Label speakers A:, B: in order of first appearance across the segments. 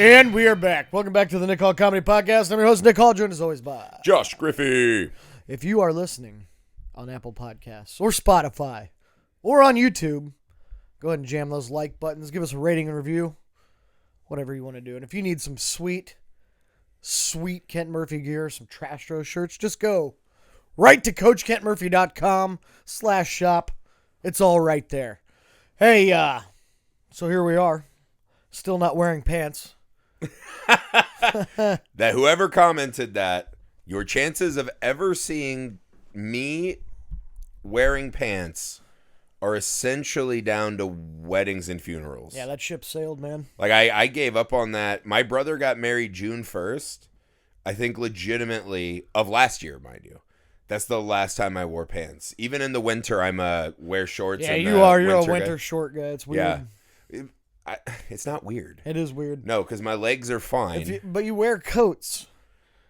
A: And we are back. Welcome back to the Nick Hall Comedy Podcast. I'm your host, Nick Hall, joined as always by
B: Josh Griffey.
A: If you are listening on Apple Podcasts or Spotify or on YouTube, go ahead and jam those like buttons. Give us a rating and review, whatever you want to do. And if you need some sweet Kent Murphy gear, some Trash Throw shirts, just go right to CoachKentMurphy.com/shop. It's all right there. Hey, so here we are. Still not wearing pants.
B: That whoever commented that, your chances of ever seeing me wearing pants are essentially down to weddings and funerals.
A: Yeah, that ship sailed, man.
B: Like, I gave up on that. My brother got married June 1st. I think legitimately, of last year, mind you. That's the last time I wore pants. Even in the winter, I'm wear shorts.
A: Yeah, you're a winter short guy. It's weird.
B: Yeah. It's not weird.
A: It is weird.
B: No, because my legs are fine.
A: But you wear coats.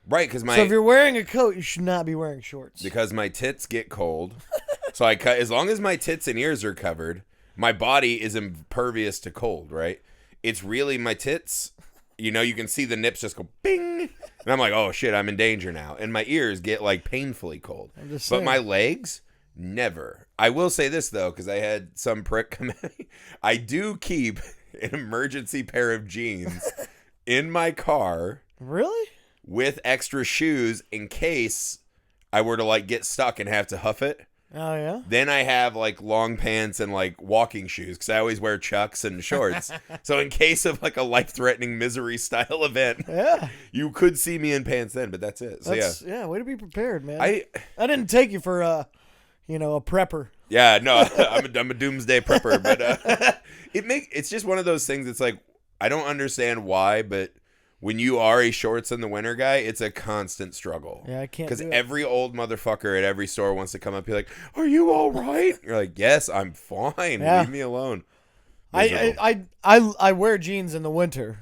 B: Right, because
A: So if you're wearing a coat, you should not be wearing shorts.
B: Because my tits get cold. So I cut, as long as my tits and ears are covered, my body is impervious to cold, right? It's really my tits. You know, you can see the nips just go bing. And I'm like, oh shit, I'm in danger now. And my ears get like painfully cold. But my legs, never. I will say this though, because I had some prick come at me. I do keep an emergency pair of jeans in my car.
A: Really?
B: With extra shoes in case I were to like get stuck and have to huff it.
A: Oh, yeah?
B: Then I have like long pants and like walking shoes because I always wear Chucks and shorts. So in case of like a life-threatening misery style event,
A: yeah, you
B: could see me in pants then, but that's it. So
A: yeah, way to be prepared, man.
B: I
A: didn't take you for a prepper.
B: Yeah, no, I'm a doomsday prepper, but it's just one of those things. It's like I don't understand why, but when you are a shorts in the winter guy, it's a constant struggle.
A: Yeah, I can't.
B: Because every old motherfucker at every store wants to come up and be like, "Are you all right?" You're like, "Yes, I'm fine.
A: Yeah.
B: Leave me alone."
A: I wear jeans in the winter,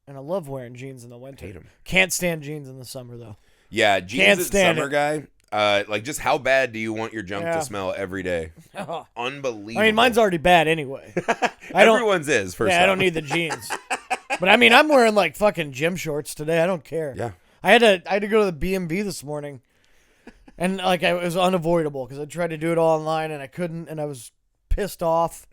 A: and I love wearing jeans in the winter.
B: Hate 'em.
A: Can't stand jeans in the summer though.
B: Yeah, jeans as a summer guy. Like, just how bad do you want your junk to smell every day? Unbelievable.
A: I mean, mine's already bad anyway.
B: Everyone's is, first
A: I don't need the jeans. But I mean, I'm wearing like fucking gym shorts today. I don't care.
B: Yeah.
A: I had to go to the BMV this morning, and like it was unavoidable because I tried to do it all online and I couldn't, and I was pissed off.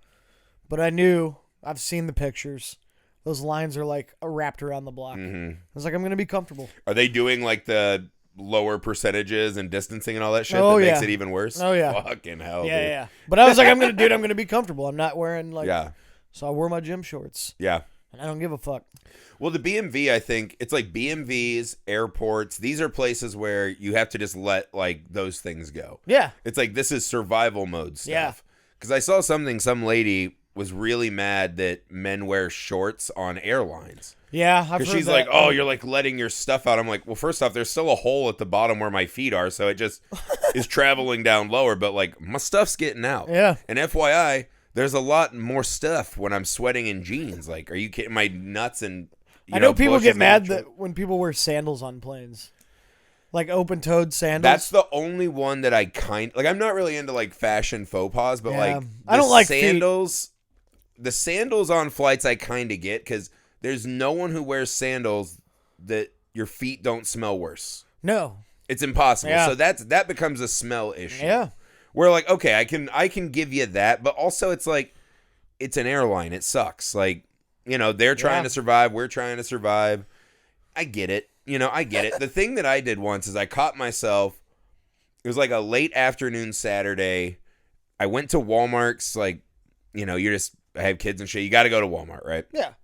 A: But I knew, I've seen the pictures. Those lines are like wrapped around the block.
B: Mm-hmm.
A: I was like, I'm gonna be comfortable.
B: Are they doing like the lower percentages and distancing and all that shit makes it even worse?
A: Oh yeah.
B: Fucking hell.
A: Yeah,
B: dude.
A: yeah. But I was like, I'm gonna be comfortable. I'm not wearing like.
B: Yeah.
A: So I wore my gym shorts.
B: Yeah.
A: And I don't give a fuck.
B: Well, the BMV, I think, it's like BMVs, airports. These are places where you have to just let, like, those things go.
A: Yeah.
B: It's like, this is survival mode stuff.
A: Yeah.
B: Because I saw some lady was really mad that men wear shorts on airlines.
A: Yeah, I've heard
B: Because she's
A: that.
B: like, oh, you're, like, letting your stuff out. I'm like, well, first off, there's still a hole at the bottom where my feet are, so it just is traveling down lower. But, like, my stuff's getting out.
A: Yeah.
B: And FYI... there's a lot more stuff when I'm sweating in jeans. Like, are you kidding? My nuts and
A: I know people get mad that when people wear sandals on planes, like open-toed sandals.
B: That's the only one that I I'm not really into like fashion faux pas, but like
A: I don't like
B: sandals. Feet. The sandals on flights I kind of get because there's no one who wears sandals that your feet don't smell worse.
A: No,
B: it's impossible.
A: Yeah.
B: So that becomes a smell issue.
A: Yeah.
B: We're like, okay, I can give you that, but also it's like, it's an airline. It sucks. Like, they're trying to survive. We're trying to survive. I get it. I get it. The thing that I did once is I caught myself. It was like a late afternoon Saturday. I went to Walmart's. Like, I have kids and shit. You got to go to Walmart, right?
A: Yeah.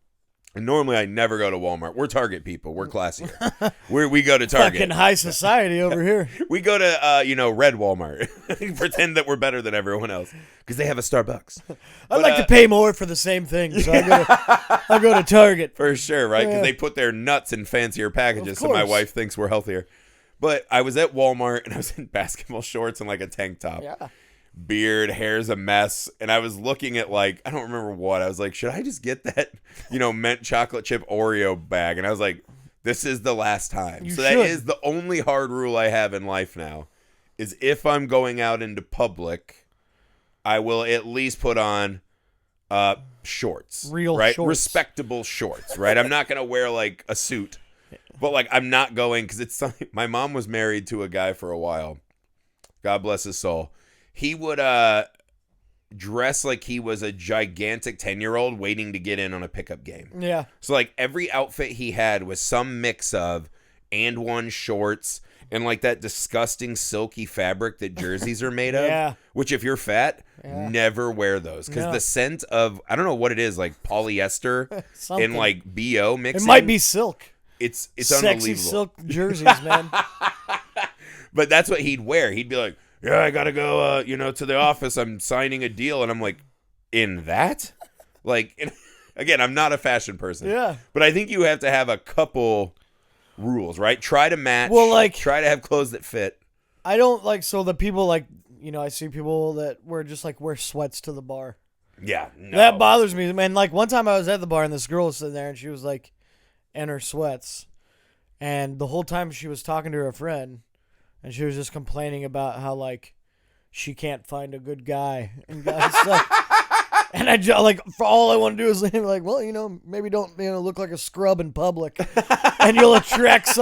B: And normally I never go to Walmart. We're Target people. We're classier. we go to Target.
A: Fucking high society over here.
B: We go to Red Walmart. Pretend that we're better than everyone else because they have a Starbucks.
A: I'd like to pay more for the same thing, so I'll go to Target
B: for sure, right? Because they put their nuts in fancier packages, so my wife thinks we're healthier. But I was at Walmart and I was in basketball shorts and like a tank top.
A: Yeah.
B: Beard, hair's a mess, and I was looking at like, I don't remember what, I was like, should I just get that, mint chocolate chip Oreo bag? And I was like, this is the last time. That is the only hard rule I have in life now, is if I'm going out into public, I will at least put on Shorts.
A: Real
B: right?
A: shorts.
B: Respectable shorts, right? I'm not going to wear like a suit. But like I'm not going because it's something. My mom was married to a guy for a while. God bless his soul. He would dress like he was a gigantic 10-year-old waiting to get in on a pickup game.
A: Yeah.
B: So like every outfit he had was some mix of and one shorts and like that disgusting silky fabric that jerseys are made of.
A: Yeah.
B: Which if you're fat, never wear those because the scent of I don't know what it is like polyester and like BO mixing.
A: It might be silk.
B: It's
A: sexy
B: unbelievable.
A: silk jerseys, man.
B: But that's what he'd wear. He'd be like, yeah, I got to go, to the office. I'm signing a deal. And I'm like, in that? Like, again, I'm not a fashion person.
A: Yeah.
B: But I think you have to have a couple rules, right? Try to match.
A: Well, like,
B: try to have clothes that fit.
A: I don't like, so the people like, I see people that wear sweats to the bar.
B: Yeah. No.
A: That bothers me, man. Like, one time I was at the bar and this girl was sitting there and she was like, in her sweats. And the whole time she was talking to her friend. And she was just complaining about how, like, she can't find a good guy. And guys, like, and I just, like, for all I want to do is like, well, maybe don't, look like a scrub in public. And you'll attract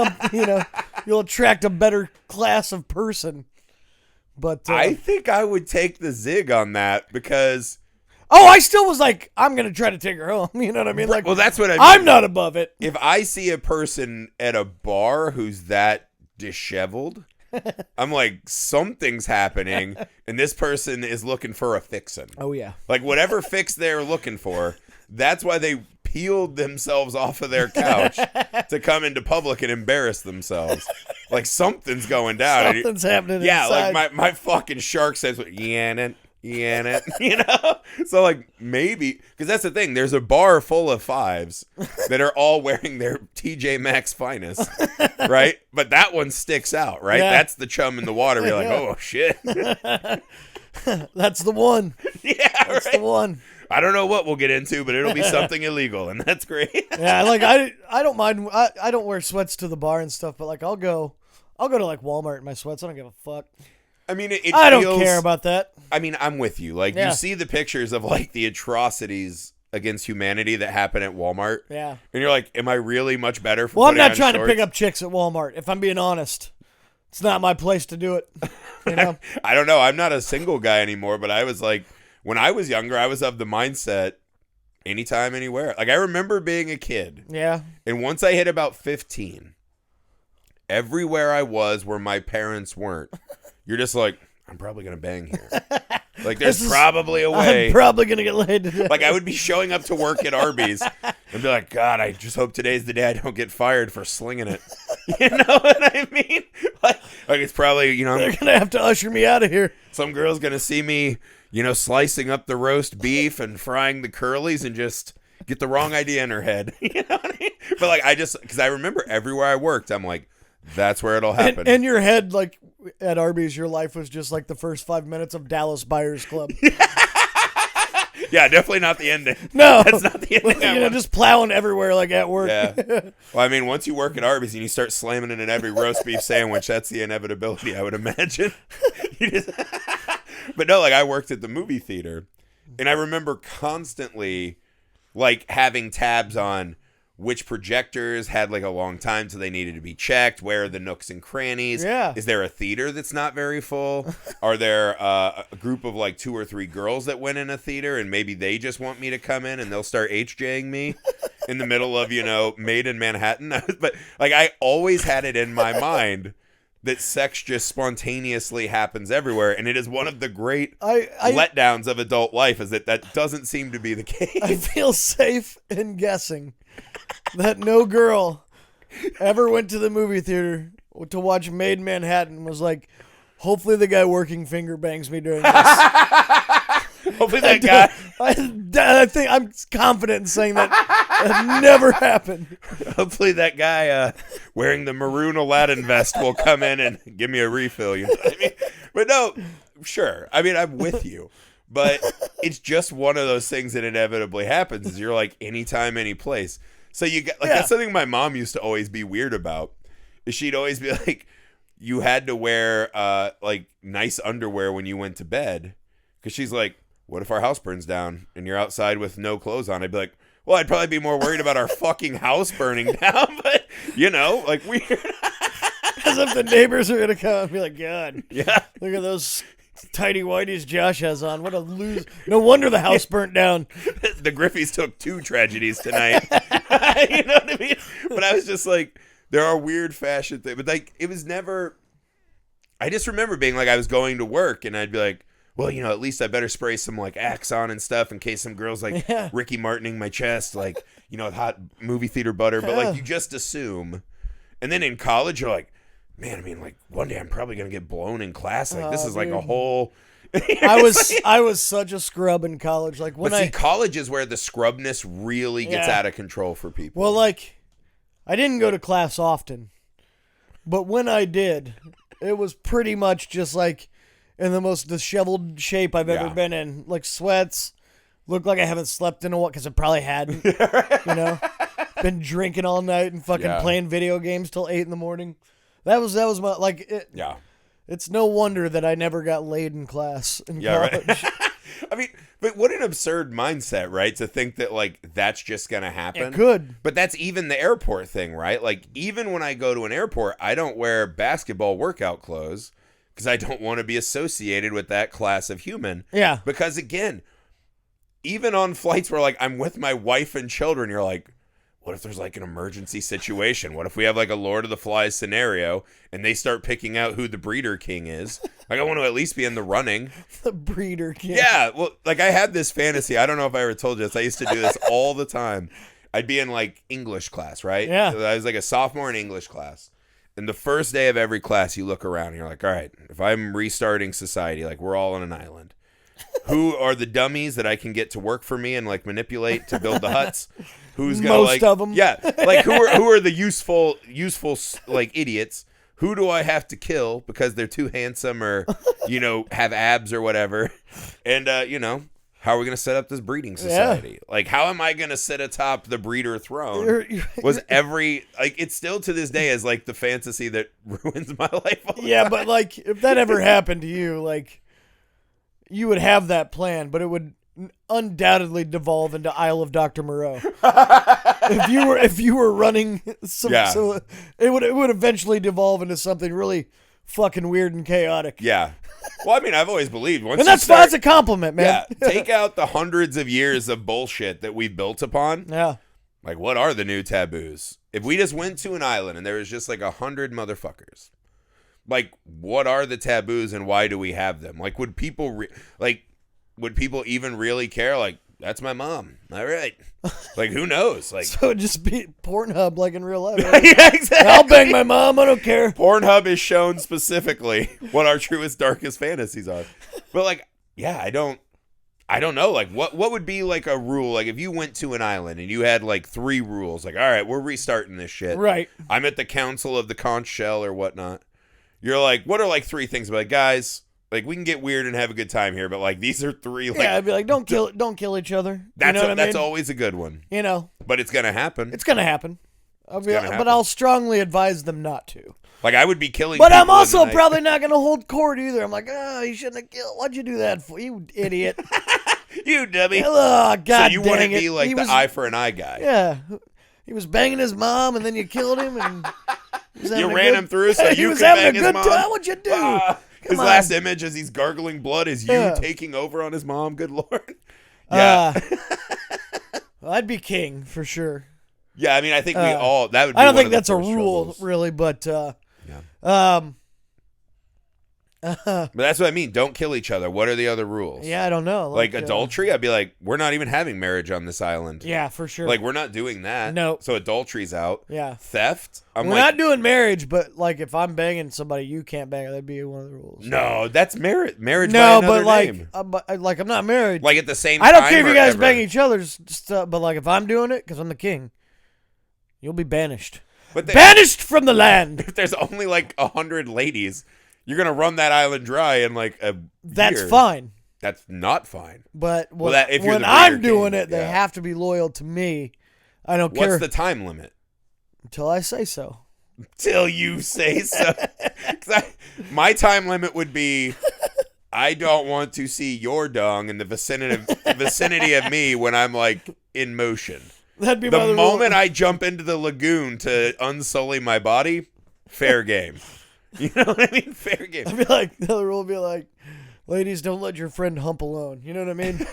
A: you'll attract a better class of person. But
B: I think I would take the zig on that because...
A: Oh, I still was like, I'm going to try to take her home. You know what I mean? Like,
B: well, that's what I mean.
A: I'm not above it.
B: If I see a person at a bar who's that disheveled... I'm like, something's happening, and this person is looking for a fixin'.
A: Oh, yeah.
B: Like, whatever fix they're looking for, that's why they peeled themselves off of their couch to come into public and embarrass themselves. Like, something's going down.
A: Something's happening
B: yeah,
A: inside.
B: like, my fucking shark says, Yannin. So like maybe because that's the thing, there's a bar full of fives that are all wearing their TJ Maxx finest, right? But that one sticks out, right?
A: Yeah.
B: That's the chum in the water. You're like, oh shit.
A: That's the one.
B: Yeah,
A: that's
B: right?
A: the one.
B: I don't know what we'll get into, but it'll be something illegal, and that's great.
A: Yeah, like I don't mind. I don't wear sweats to the bar and stuff, but like I'll go to like Walmart in my sweats. I don't give a fuck.
B: I mean,
A: I don't care about that.
B: I mean, I'm with you. Like, you see the pictures of, like, the atrocities against humanity that happen at Walmart.
A: Yeah.
B: And you're like, am I really much better for
A: Well, I'm
B: putting
A: not
B: on
A: trying
B: shorts?
A: to pick up chicks at Walmart, if I'm being honest. It's not my place to do it. You know?
B: I don't know. I'm not a single guy anymore, but I was like, when I was younger, I was of the mindset, anytime, anywhere. Like, I remember being a kid.
A: Yeah.
B: And once I hit about 15, everywhere I was where my parents weren't, you're just like, I'm probably going to bang here. Like, there's probably a way.
A: I'm probably going to get laid today.
B: Like, I would be showing up to work at Arby's and be like, God, I just hope today's the day I don't get fired for slinging it. You know what I mean? Like it's probably,
A: they're going to have to usher me out of here.
B: Some girl's going to see me, slicing up the roast beef and frying the curlies and just get the wrong idea in her head. You know what I mean? But, like, because I remember everywhere I worked, I'm like, that's where it'll happen.
A: In your head, like, at Arby's, your life was just like the first 5 minutes of Dallas Buyers Club.
B: Yeah, definitely not the ending.
A: No.
B: That's not the ending.
A: Just plowing everywhere like at work.
B: Yeah. Well, I mean, once you work at Arby's and you start slamming it in every roast beef sandwich, that's the inevitability, I would imagine. But no, like, I worked at the movie theater, and I remember constantly, like, having tabs on which projectors had like a long time till they needed to be checked. Where are the nooks and crannies?
A: Yeah.
B: Is there a theater that's not very full? Are there a group of like 2 or 3 girls that went in a theater and maybe they just want me to come in and they'll start HJing me in the middle of, Made in Manhattan? But like, I always had it in my mind that sex just spontaneously happens everywhere, and it is one of the great letdowns of adult life is that doesn't seem to be the case.
A: I feel safe in guessing that no girl ever went to the movie theater to watch Made in Manhattan and was like, hopefully the guy working finger bangs me during this.
B: Hopefully that guy...
A: I think I'm confident in saying that never happened.
B: Hopefully that guy wearing the maroon Aladdin vest will come in and give me a refill. You know what I mean? But no, sure. I mean, I'm with you. But it's just one of those things that inevitably happens is you're like, anytime, any place. So you got that's something my mom used to always be weird about. Is she'd always be like, you had to wear like nice underwear when you went to bed. Because she's like, what if our house burns down and you're outside with no clothes on? I'd be like, well, I'd probably be more worried about our fucking house burning down, but, you know, like, we...
A: As if the neighbors are going to come and be like, God,
B: Yeah.
A: look at those tidy whities Josh has on. What a lose. No wonder the house burnt down.
B: The Griffeys took 2 tragedies tonight. You know what I mean? But I was just like, there are weird fashion things. But, like, it was never... I just remember being like, I was going to work, and I'd be like, well, you know, at least I better spray some, like, Axe on and stuff in case some girl's, like, Ricky Martining my chest, like, you know, hot movie theater butter. But, like, you just assume. And then in college, you're like, man, I mean, like, one day I'm probably going to get blown in class. Like, this is, like, a whole...
A: I was such a scrub in college. Like, when
B: But see, college is where the scrubness really gets out of control for people.
A: Well, like, I didn't go to class often. But when I did, it was pretty much just, like, in the most disheveled shape I've ever been in. Like, sweats. Looked like I haven't slept in a while, because I probably hadn't. You know? Been drinking all night and fucking playing video games till 8 in the morning. That was my, like... It's no wonder that I never got laid in class in college.
B: Right. I mean, but what an absurd mindset, right? To think that, like, that's just going to happen.
A: It could.
B: But that's even the airport thing, right? Like, even when I go to an airport, I don't wear basketball workout clothes because I don't want to be associated with that class of human.
A: Yeah.
B: Because, again, even on flights where, like, I'm with my wife and children, you're like, what if there's, like, an emergency situation? What if we have, like, a Lord of the Flies scenario and they start picking out who the breeder king is? Like, I want to at least be in the running.
A: The breeder king.
B: Yeah, well, like, I had this fantasy. I don't know if I ever told you this. I used to do this all the time. I'd be in, like, English class, right?
A: Yeah.
B: I was, like, a sophomore in English class. And the first day of every class, you look around and you're like, all right, if I'm restarting society, like, we're all on an island. Who are the dummies that I can get to work for me and, like, manipulate to build the huts? Who's gonna,
A: most
B: like,
A: of them?
B: Yeah, like, who are the useful like idiots? Who do I have to kill because they're too handsome or, you know, have abs or whatever? And you know, how are we gonna set up this breeding society? Like, how am I gonna sit atop the breeder throne? Was every, like, it's still to this day is, like, the fantasy that ruins my life.
A: Yeah, but, like, if that ever happened to you, like, you would have that plan, but it would undoubtedly devolve into Isle of Dr. Moreau. if you were running some, so it would eventually devolve into something really fucking weird and chaotic.
B: Yeah. Well, I mean, I've always believed once,
A: and that's fine. It's a compliment, man.
B: Yeah. Take out the hundreds of years of bullshit that we've built upon.
A: Yeah.
B: Like, what are the new taboos? If we just went to an island and there was just, like, 100 motherfuckers, like, what are the taboos and why do we have them? Like, would people would people even really care? Like, that's my mom. All right. Like, who knows? Like,
A: so it'd just be Pornhub like in real life.
B: Right? Yeah, exactly.
A: I'll bang my mom. I don't care.
B: Pornhub is shown specifically what our truest, darkest fantasies are. But, like, yeah, I don't know. Like, what would be, like, a rule? Like, if you went to an island and you had, like, 3 rules, like, all right, we're restarting this shit.
A: Right.
B: I'm at the council of the conch shell or whatnot. You're like, what are, like, 3 things? But, like, guys, like, we can get weird and have a good time here, but, like, these are 3. Like,
A: yeah, I'd be like, don't kill each other.
B: That's always a good one.
A: You know,
B: but it's gonna happen.
A: It's gonna happen. But I'll strongly advise them not to.
B: Like, I would be killing.
A: But I'm also probably not gonna hold court either. I'm like, you shouldn't have killed. What'd you do that for, you idiot?
B: You dummy.
A: Oh, God, so
B: you wouldn't be like the eye for an eye guy.
A: Yeah, he was banging his mom, and then you killed him, and
B: you ran him through so you could bang his mom.
A: What'd you do?
B: His last image as he's gargling blood is you taking over on his mom. Good Lord. Yeah.
A: Well, I'd be king for sure.
B: Yeah, I mean, I think we all, that would be
A: I don't think that's a rule, really, but
B: but that's what I mean. Don't kill each other. What are the other rules?
A: Yeah, I don't know.
B: Like adultery, I'd be like, we're not even having marriage on this island.
A: Yeah, for sure.
B: Like, we're not doing that.
A: No.
B: So adultery's out.
A: Yeah.
B: Theft.
A: We're not doing marriage, but, like, if I'm banging somebody, you can't bang her. That'd be one of the rules.
B: No, that's marriage.
A: No,
B: by
A: but like,
B: name.
A: I'm not married.
B: Like, at the same time.
A: I don't care if you guys bang each other, but, like, if I'm doing it, because I'm the king, you'll be banished. Banished from the land.
B: If there's only, like, 100 ladies, you're going to run that island dry in, like, a
A: That's
B: year.
A: fine.
B: That's not fine.
A: But
B: if
A: when I'm doing it, they have to be loyal to me. I don't care.
B: What's the time limit?
A: Until I say so.
B: Till you say so. My time limit would be I don't want to see your dong in the vicinity of me when I'm like in motion.
A: That'd be
B: The moment I jump into the lagoon to unsully my body, fair game. You know what I mean? Fair game.
A: I'd be like, the other rule would be like, ladies, don't let your friend hump alone. You know what I mean?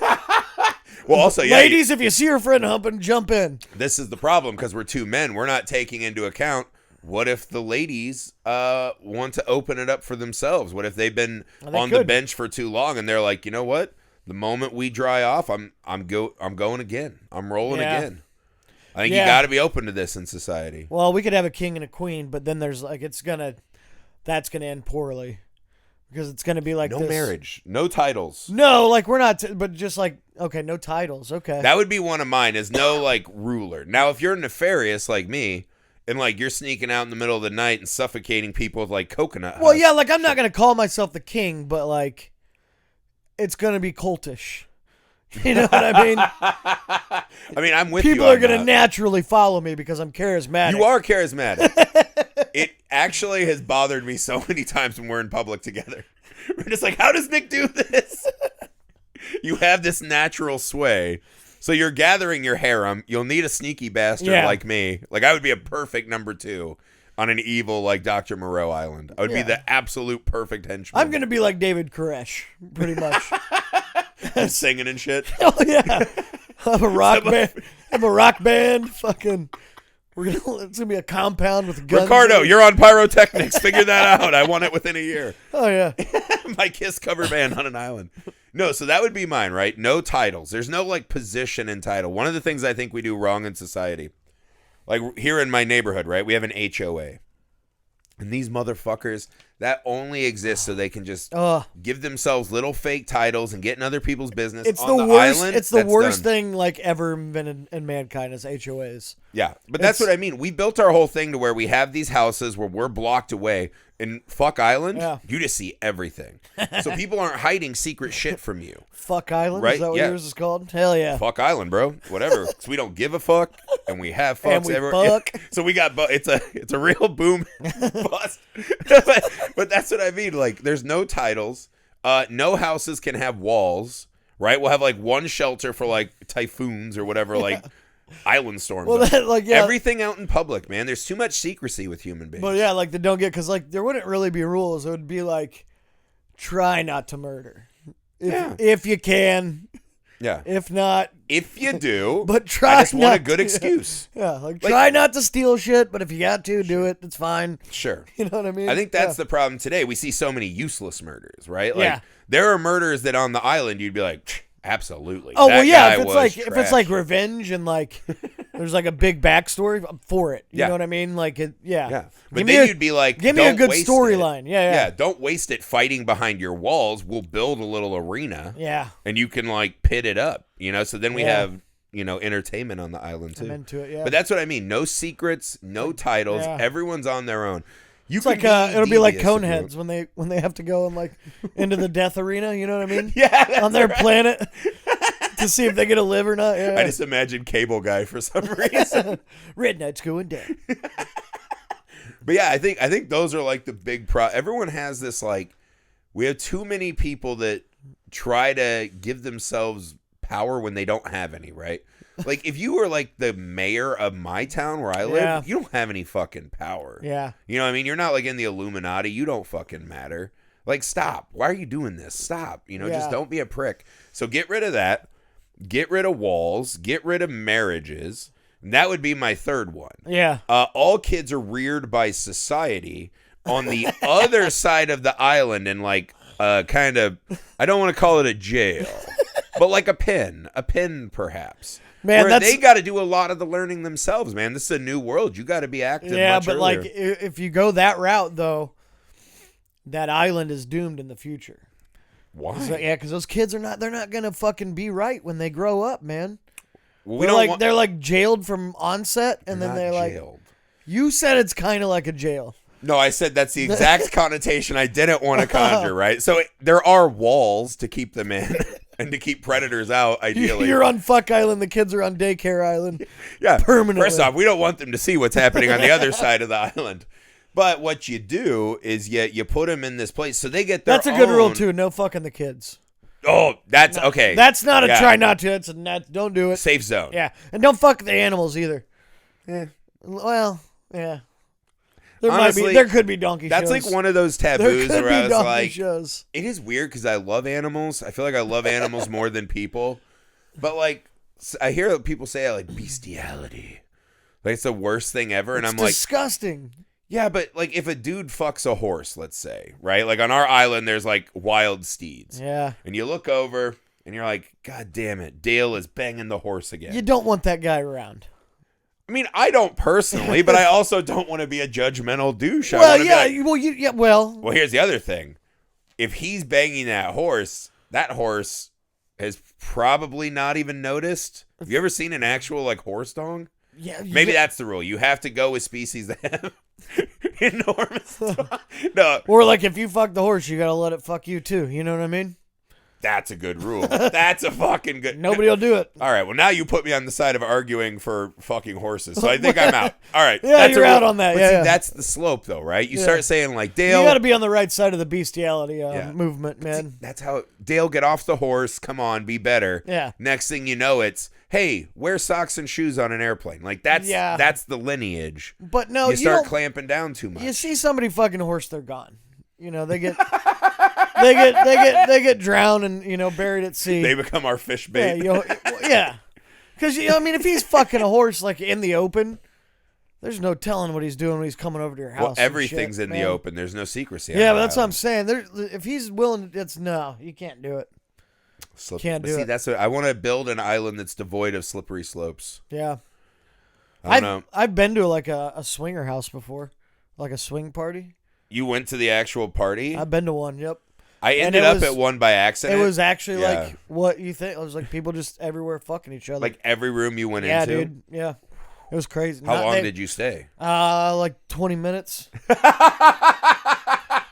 B: Well, also, yeah,
A: ladies, if you see your friend humping, jump in.
B: This is the problem because we're two men. We're not taking into account what if the ladies want to open it up for themselves? What if they've been on the bench for too long and they're like, you know what? The moment we dry off, I'm going again. I'm rolling again. I think you got to be open to this in society.
A: Well, we could have a king and a queen, but then there's like that's gonna end poorly because it's gonna be like
B: no marriage, no titles.
A: No, like we're not, but just like okay, no titles. Okay,
B: that would be one of mine. Is no like ruler. Now, if you're nefarious like me. And, like, you're sneaking out in the middle of the night and suffocating people with, like, coconut husks.
A: Well, yeah, like, I'm not going to call myself the king, but, like, it's going to be cultish. You know what I mean?
B: I mean, I'm with you.
A: People are going to naturally follow me because I'm charismatic.
B: You are charismatic. It actually has bothered me so many times when we're in public together. We're just like, how does Nick do this? You have this natural sway. So you're gathering your harem. You'll need a sneaky bastard like me. Like, I would be a perfect number 2 on an evil, like, Dr. Moreau Island. I would be the absolute perfect henchman.
A: I'm going to be like David Koresh, pretty much.
B: Singing and shit.
A: Oh, yeah. I'm a rock band. I'm a rock band. Fucking... it's going to be a compound with guns.
B: Ricardo, you're on pyrotechnics. Figure that out. I want it within a year.
A: Oh, yeah.
B: My Kiss cover band on an island. No, so that would be mine, right? No titles. There's no, like, position and title. One of the things I think we do wrong in society, like here in my neighborhood, right? We have an HOA. And these motherfuckers, that only exists so they can just give themselves little fake titles and get in other people's business.
A: It's
B: on
A: the
B: worst.
A: Island, it's the worst thing like ever invented in mankind is HOAs.
B: Yeah, but that's what I mean. We built our whole thing to where we have these houses where we're blocked away. In Fuck Island, you just see everything. So people aren't hiding secret shit from you.
A: Fuck Island?
B: Right?
A: Is that what yours is called? Hell yeah.
B: Fuck Island, bro. Whatever. So we don't give a fuck, and we have fucks
A: and we
B: everywhere.
A: fuck.
B: Yeah. So we got, it's a real boom bust. But that's what I mean. Like, there's no titles. No houses can have walls, right? We'll have, like, one shelter for, like, typhoons or whatever, like... Island storms.
A: Well,
B: everything out in public, man. There's too much secrecy with human beings.
A: But yeah, like they don't get because like there wouldn't really be rules. It would be like try not to murder if you can.
B: Yeah.
A: If not,
B: if you do,
A: but try.
B: I just want a good excuse.
A: Yeah, like try not to steal shit, but if you got to, do it. It's fine.
B: Sure.
A: You know what I mean?
B: I think that's the problem today. We see so many useless murders, right? Like there are murders that on the island you'd be like. Absolutely.
A: Oh well, yeah. If it's like revenge and like there's like a big backstory, I'm for it. You know what I mean? Like it. Yeah.
B: Yeah. But then you'd be like,
A: give me a good storyline. Yeah.
B: Yeah. Don't waste it fighting behind your walls. We'll build a little arena.
A: Yeah.
B: And you can like pit it up. You know. So then we have entertainment on the island too.
A: I'm into it. Yeah.
B: But that's what I mean. No secrets. No titles. Yeah. Everyone's on their own.
A: It's like it'll be like Coneheads when they have to go and like into the death arena. You know what I mean?
B: Yeah,
A: on their planet to see if they get to live or not. Yeah.
B: I just imagine Cable Guy for some reason.
A: Red Knight's going down.
B: But yeah, I think those are like the big everyone has this like we have too many people that try to give themselves power when they don't have any, right? Like, if you were, like, the mayor of my town where I live, you don't have any fucking power.
A: Yeah.
B: You know what I mean? You're not, like, in the Illuminati. You don't fucking matter. Like, stop. Why are you doing this? Stop. You know, just don't be a prick. So get rid of that. Get rid of walls. Get rid of marriages. And that would be my third one.
A: Yeah.
B: All kids are reared by society on the other side of the island and, like, kind of, I don't want to call it a jail, but like a pen perhaps.
A: Man,
B: where they got to do a lot of the learning themselves, man. This is a new world. You got to be active.
A: Yeah, but
B: earlier.
A: like if you go that route, though, that island is doomed in the future.
B: Why?
A: Because those kids are not. They're not gonna fucking be right when they grow up, man.
B: Well,
A: they're like jailed from onset, and then they're like.
B: Jailed.
A: You said it's kind of like a jail.
B: No, I said that's the exact connotation I didn't want to conjure. Right. So there are walls to keep them in. And to keep predators out, ideally.
A: You're on Fuck Island. The kids are on Daycare Island.
B: Yeah.
A: Permanently.
B: First off, we don't want them to see what's happening on the other side of the island. But what you do is you put them in this place, so they get their
A: That's a good rule
B: own-
A: too. No fucking the kids.
B: Oh, that's okay.
A: That's not a
B: Yeah.
A: try not to. Don't do it.
B: Safe zone.
A: Yeah, and don't fuck the animals either.
B: Eh.
A: Well, yeah.
B: Honestly,
A: there could be donkey
B: That's
A: shows.
B: like one of those
A: There
B: taboos
A: could
B: where I
A: be
B: was
A: donkey
B: like,
A: shows.
B: it is weird because I love animals. I feel like I love animals more than people. But like, I hear people say like bestiality, like it's the worst thing ever, and
A: It's
B: I'm like,
A: disgusting.
B: yeah, but like if a dude fucks a horse, let's say, right? Like on our island, there's like wild steeds,
A: Yeah.
B: and you look over and you're like, God damn it, Dale is banging the horse again.
A: You don't want that guy around.
B: I mean, I don't personally, but I also don't want to be a judgmental douche. I
A: Well,
B: wanna be
A: yeah.
B: like, well, here's the other thing. If he's banging that horse has probably not even noticed. Have you ever seen an actual like horse dong?
A: Yeah.
B: Maybe that's the rule. You have to go with species that have enormous dong. No,
A: Or like if you fuck the horse, you gotta let it fuck you too. You know what I mean?
B: that's a good rule. That's a fucking good.
A: Nobody will do it.
B: All right. Well, now you put me on the side of arguing for fucking horses, so I think I'm out. All right.
A: Yeah,
B: that's
A: you're
B: a rule.
A: out on that.
B: But
A: Yeah,
B: see,
A: yeah.
B: that's the slope, though, right? You
A: Yeah.
B: start saying like Dale.
A: You gotta be on the right side of the bestiality
B: Yeah.
A: movement, man.
B: See, that's how Dale, get off the horse. Come on, be better.
A: Yeah.
B: Next thing you know, it's hey, wear socks and shoes on an airplane. Like that's the lineage.
A: But no,
B: You start
A: don't-
B: clamping down too much.
A: You see somebody fucking a horse, they're gone. You know, they get they get drowned and buried at sea.
B: They become our fish
A: yeah,
B: bait.
A: yeah. Because I mean, if he's fucking a horse like in the open, there's no telling what he's doing when he's coming over to your house.
B: Well,
A: and
B: everything's
A: shit,
B: in
A: man.
B: the open. There's no secrecy. on
A: Yeah,
B: the
A: but that's what I'm
B: island.
A: saying. If he's willing, no, you can't do it. Can't
B: But
A: do
B: see,
A: it.
B: that's what I want to build an island that's devoid of slippery slopes.
A: Yeah,
B: I don't know.
A: I've been to like a swinger house before, like a swing party.
B: You went to the actual party?
A: I've been to one. Yep.
B: I
A: and
B: ended
A: it
B: up
A: was-
B: at one by accident.
A: It was actually
B: Yeah.
A: like what you think. It was like people just everywhere fucking each other.
B: like every room you went
A: yeah,
B: into.
A: dude. Yeah, it was crazy.
B: How long did you stay?
A: Like 20 minutes.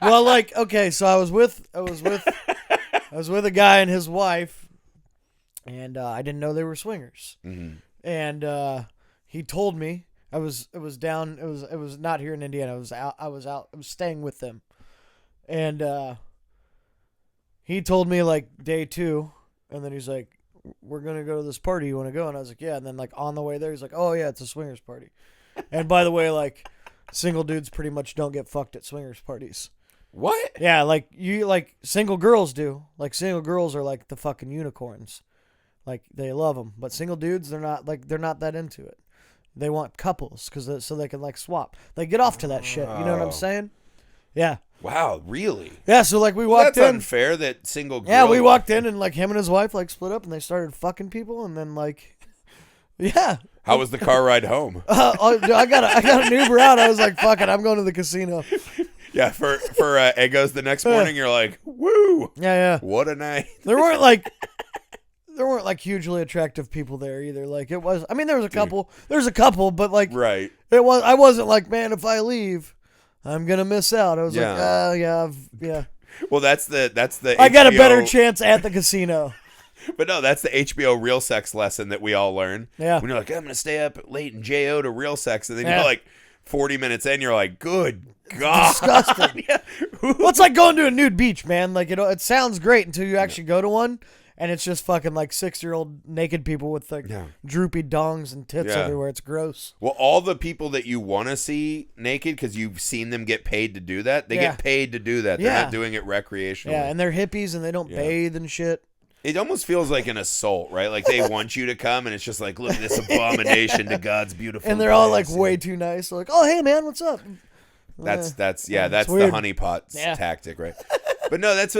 A: Well, like okay, so I was with a guy and his wife, and I didn't know they were swingers.
B: Mm-hmm.
A: And he told me it was not here in Indiana. I was staying with them, and he told me like day 2, and then he's like, "We're gonna go to this party. You want to go?" And I was like, "Yeah." And then like on the way there, he's like, "Oh yeah, it's a swingers party." And by the way, like single dudes pretty much don't get fucked at swingers parties.
B: What?
A: Yeah, like single girls do. Like single girls are like the fucking unicorns. Like they love them, but single dudes they're not that into it. They want couples so they can like swap. They get off to that shit. You know what I'm
B: Oh.
A: saying? Yeah.
B: Wow, really?
A: Yeah. So like we
B: Well,
A: walked
B: that's
A: in.
B: unfair that single girl.
A: Yeah, we walked in and like him and his wife like split up and they started fucking people and then like, yeah.
B: How was the car ride home?
A: I got an Uber out. I was like, fuck it, I'm going to the casino.
B: Yeah, for Eggos the next morning, you're like, woo!
A: Yeah.
B: What a night.
A: There weren't like hugely attractive people there either. Like it was. I mean, there was a couple. There's a couple, but like
B: Right.
A: it was. I wasn't like, man, if I leave, I'm gonna miss out. I was
B: Yeah.
A: like, yeah.
B: Well, that's the.
A: I got a
B: HBO
A: better chance at the casino.
B: But no, that's the HBO real sex lesson that we all learn.
A: Yeah.
B: When you're like, I'm gonna stay up late in JO to real sex, and then
A: Yeah.
B: you're like 40 minutes in, you're like, good God.
A: Disgusting.
B: Yeah.
A: Well, it's like going to a nude beach, man. Like it sounds great until you actually go to one, and it's just fucking like 6-year-old naked people with like
B: Yeah.
A: droopy dongs and tits
B: Yeah.
A: everywhere. It's gross.
B: Well, all the people that you want to see naked because you've seen them get paid to do that, they
A: Yeah.
B: get paid to do that. They're
A: Yeah.
B: not doing it recreationally.
A: Yeah, and they're hippies and they don't
B: Yeah.
A: bathe and shit.
B: It almost feels like an assault, right? Like they want you to come, and it's just like, look at this abomination to God's beautiful.
A: And they're all like
B: place.
A: way too nice. They're like, oh hey man, what's up?
B: That's
A: it's
B: the
A: weird.
B: honeypot
A: Yeah.
B: tactic, right? But no, that's